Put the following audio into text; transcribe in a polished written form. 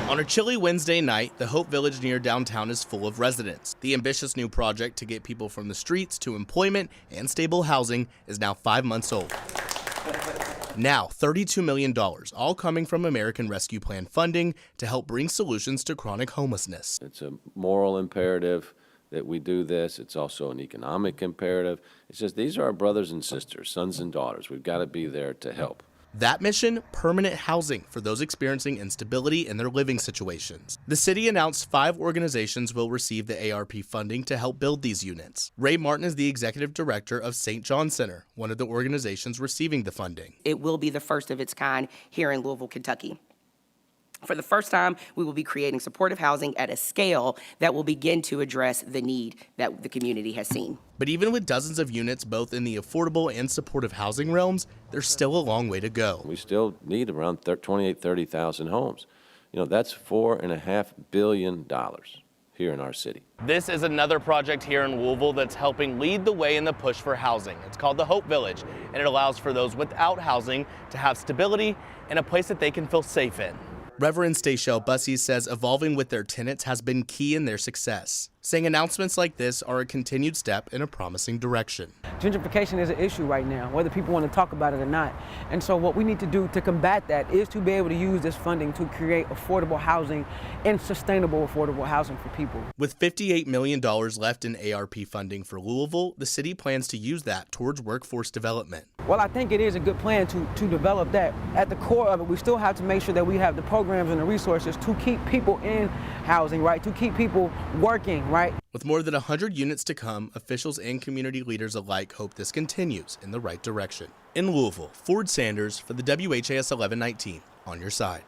On a chilly Wednesday night, the Hope Village near downtown is full of residents. The ambitious new project to get people from the streets to employment and stable housing is now 5 months old. Now, $32 million, all coming from American Rescue Plan funding to help bring solutions to chronic homelessness. It's a moral imperative that we do this. It's also an economic imperative. It's just these are our brothers and sisters, sons and daughters. We've got to be there to help. That mission, permanent housing for those experiencing instability in their living situations. The city announced 5 organizations will receive the ARP funding to help build these units. Ray Martin is the executive director of St. John Center, one of the organizations receiving the funding. It will be the first of its kind here in Louisville, Kentucky. For the first time, we will be creating supportive housing at a scale that will begin to address the need that the community has seen. But even with dozens of units both in the affordable and supportive housing realms, there's still a long way to go. We still need around 30,000 homes. You know, that's $4.5 billion here in our city. This is another project here in Louisville that's helping lead the way in the push for housing. It's called the Hope Village, and it allows for those without housing to have stability and a place that they can feel safe in. Reverend Stachel Bussey says evolving with their tenants has been key in their success, saying announcements like this are a continued step in a promising direction. Gentrification is an issue right now, whether people want to talk about it or not. And so what we need to do to combat that is to be able to use this funding to create affordable housing and sustainable affordable housing for people. With $58 million left in ARP funding for Louisville, the city plans to use that towards workforce development. Well, I think it is a good plan to develop that. At the core of it, we still have to make sure that we have the programs and the resources to keep people in housing, right? To keep people working, right? With more than 100 units to come, officials and community leaders alike hope this continues in the right direction. In Louisville, Ford Sanders for the WHAS 1119 on your side.